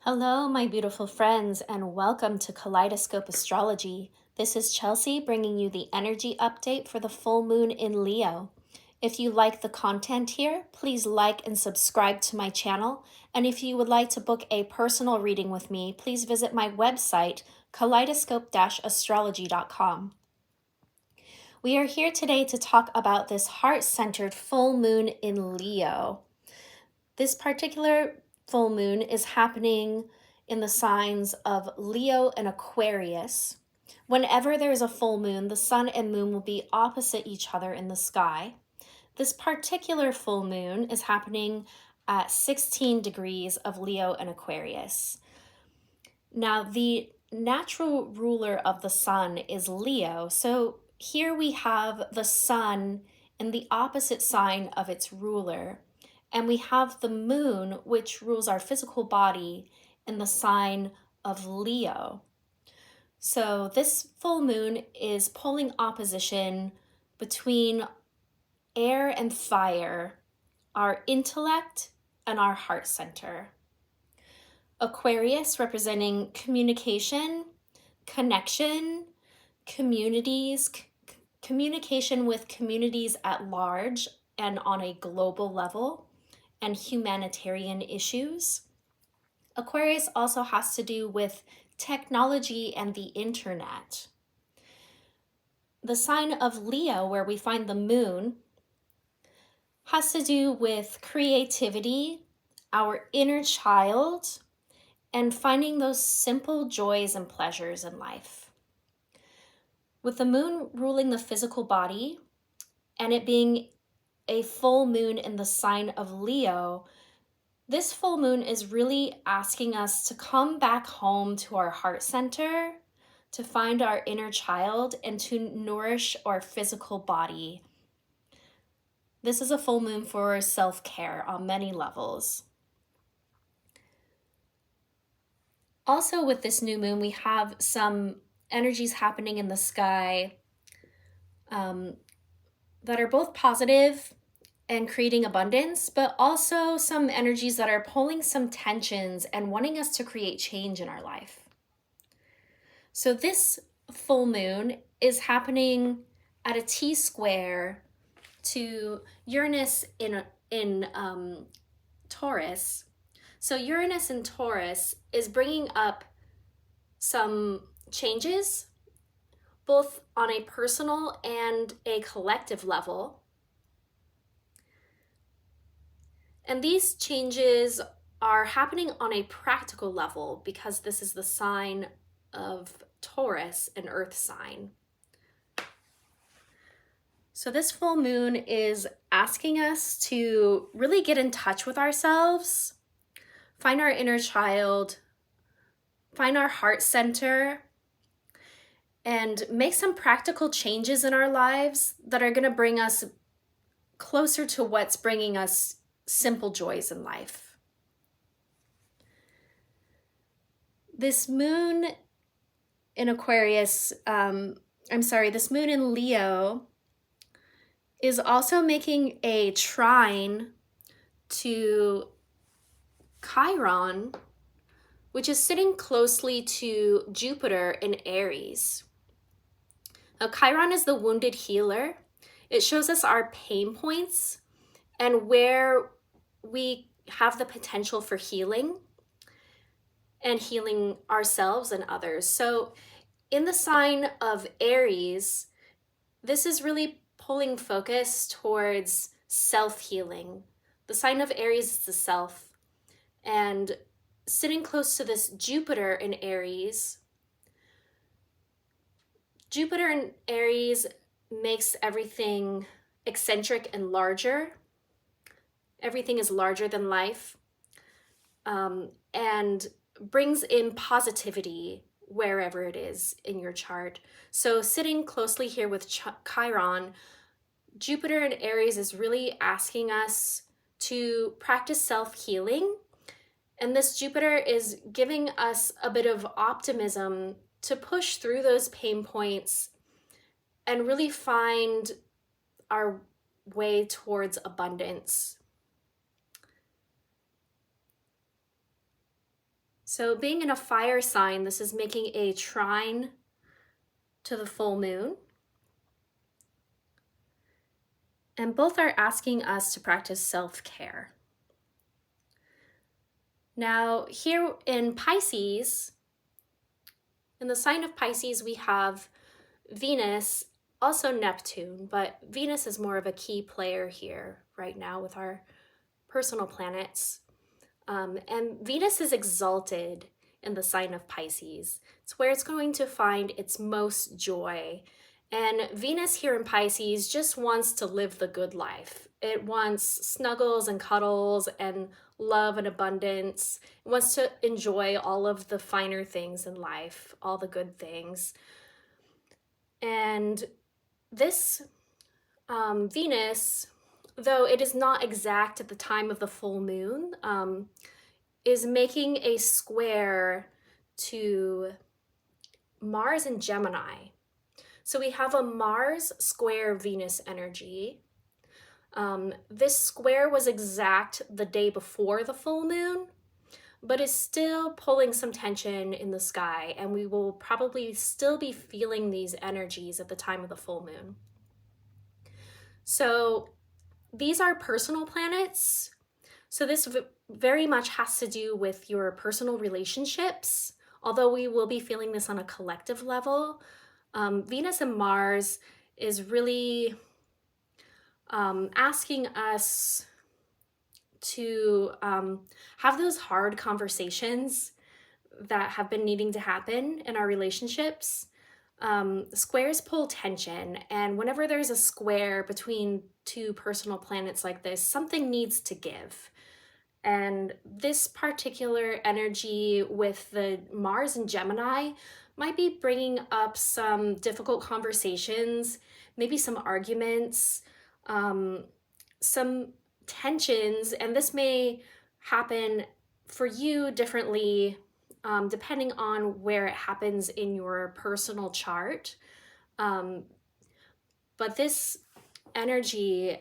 Hello, my beautiful friends, and welcome to Kaleidoscope Astrology. This is Chelsea bringing you the energy update for the full moon in Leo. If you like the content here, please like and subscribe to my channel. And if you would like to book a personal reading with me, please visit my website, kaleidoscope-astrology.com. We are here today to talk about this heart-centered full moon in Leo. This particular full moon is happening in the signs of Leo and Aquarius. Whenever there is a full moon, the sun and moon will be opposite each other in the sky. This particular full moon is happening at 16 degrees of Leo and Aquarius. Now, the natural ruler of the sun is Leo, so here we have the sun in the opposite sign of its ruler. And we have the moon, which rules our physical body, in the sign of Leo. So this full moon is pulling opposition between air and fire, our intellect and our heart center. Aquarius representing communication, connection, communities, communication with communities at large and on a global level, and humanitarian issues. Aquarius also has to do with technology and the internet. The sign of Leo, where we find the moon, has to do with creativity, our inner child, and finding those simple joys and pleasures in life. With the moon ruling the physical body and it being a full moon in the sign of Leo, this full moon is really asking us to come back home to our heart center, to find our inner child, and to nourish our physical body. This is a full moon for self-care on many levels. Also, with this new moon, we have some energies happening in the sky that are both positive and creating abundance, but also some energies that are pulling some tensions and wanting us to create change in our life. So this full moon is happening at a T-square to Uranus in Taurus. So Uranus in Taurus is bringing up some changes, both on a personal and a collective level. And these changes are happening on a practical level because this is the sign of Taurus, an earth sign. So this full moon is asking us to really get in touch with ourselves, find our inner child, find our heart center, and make some practical changes in our lives that are going to bring us closer to what's bringing us simple joys in life. This moon in Aquarius, this moon in Leo is also making a trine to Chiron, which is sitting closely to Jupiter in Aries. Now, Chiron is the wounded healer. It shows us our pain points and where we have the potential for healing and healing ourselves and others. So in the sign of Aries, this is really pulling focus towards self-healing. The sign of Aries is the self. And sitting close to this Jupiter in Aries, Jupiter in Aries makes everything eccentric and larger. Everything is larger than life, and brings in positivity wherever it is in your chart. So sitting closely here with Chiron, Jupiter in Aries is really asking us to practice self-healing. And this Jupiter is giving us a bit of optimism to push through those pain points and really find our way towards abundance. So being in a fire sign, this is making a trine to the full moon. And both are asking us to practice self-care. Now, here in Pisces, in the sign of Pisces, we have Venus, also Neptune, but Venus is more of a key player here right now with our personal planets. And Venus is exalted in the sign of Pisces. It's where it's going to find its most joy. And Venus here in Pisces just wants to live the good life. It wants snuggles and cuddles and love and abundance. It wants to enjoy all of the finer things in life, all the good things. And this Venus, though it is not exact at the time of the full moon, is making a square to Mars and Gemini. So we have a Mars square Venus energy. This square was exact the day before the full moon, but is still pulling some tension in the sky, and we will probably still be feeling these energies at the time of the full moon. So these are personal planets. So this very much has to do with your personal relationships, although we will be feeling this on a collective level. Venus and Mars is really asking us to have those hard conversations that have been needing to happen in our relationships. Squares pull tension, and whenever there's a square between two personal planets like this, something needs to give. And this particular energy with the Mars and Gemini might be bringing up some difficult conversations, maybe some arguments, some tensions, and this may happen for you differently depending on where it happens in your personal chart. But this energy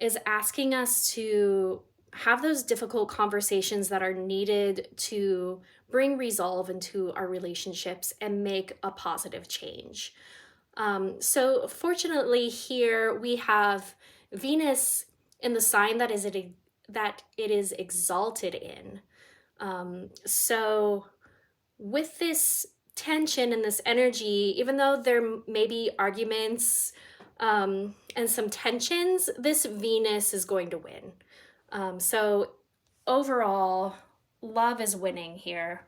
is asking us to have those difficult conversations that are needed to bring resolve into our relationships and make a positive change. So fortunately here we have Venus in the sign that it is exalted in. So with this tension and this energy, even though there may be arguments and some tensions, this Venus is going to win. So overall, love is winning here.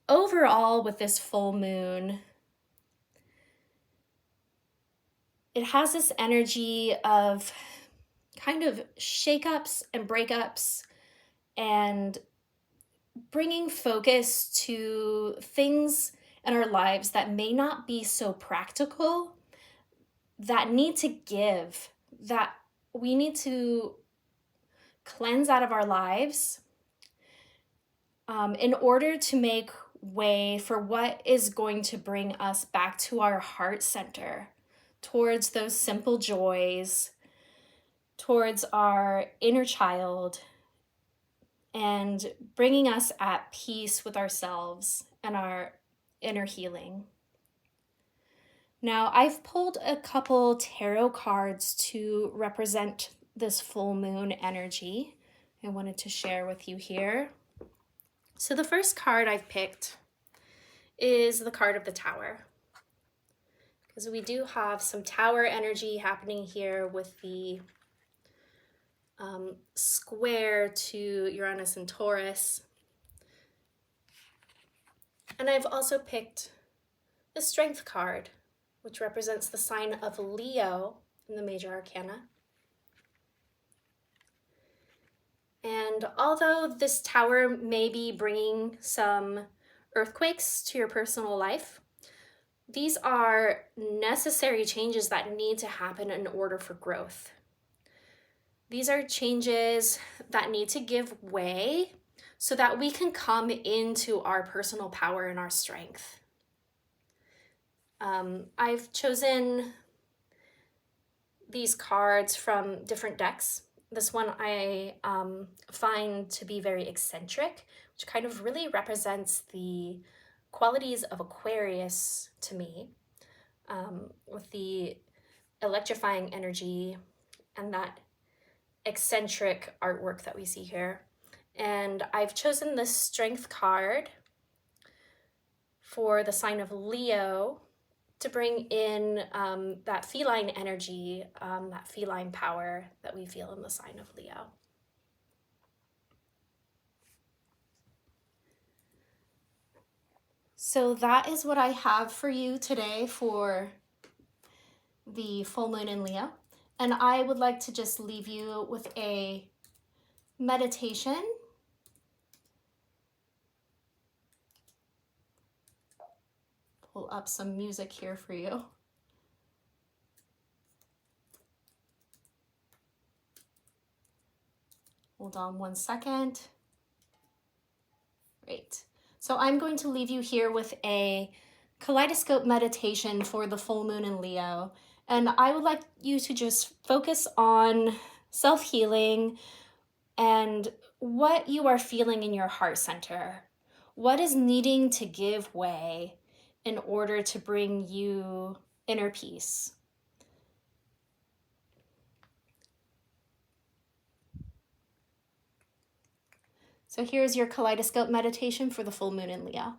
Overall, with this full moon, it has this energy of kind of shakeups and breakups and bringing focus to things in our lives that may not be so practical, that need to give, that we need to cleanse out of our lives in order to make way for what is going to bring us back to our heart center, towards those simple joys, towards our inner child, and bringing us at peace with ourselves and our inner healing. Now, I've pulled a couple tarot cards to represent this full moon energy I wanted to share with you here. So the first card I've picked is the card of the Tower, because we do have some Tower energy happening here with the square to Uranus and Taurus. And I've also picked the Strength card, which represents the sign of Leo in the Major Arcana. And although this Tower may be bringing some earthquakes to your personal life, these are necessary changes that need to happen in order for growth. These are changes that need to give way so that we can come into our personal power and our strength. I've chosen these cards from different decks, This one I find to be very eccentric, which kind of really represents the qualities of Aquarius to me, with the electrifying energy and that eccentric artwork that we see here. And I've chosen this Strength card for the sign of Leo to bring in that feline energy, that feline power that we feel in the sign of Leo. So that is what I have for you today for the full moon in Leo. And I would like to just leave you with a meditation. Pull up some music here for you. Hold on one second. Great. So I'm going to leave you here with a kaleidoscope meditation for the full moon in Leo. And I would like you to just focus on self-healing and what you are feeling in your heart center. What is needing to give way in order to bring you inner peace? So here's your kaleidoscope meditation for the full moon in Leo.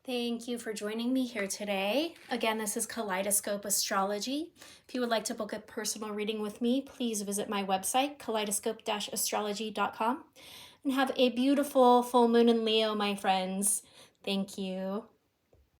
Thank you for joining me here today. Again, this is Kaleidoscope Astrology. If you would like to book a personal reading with me, please visit my website, kaleidoscope-astrology.com, and have a beautiful full moon in Leo, my friends. Thank you.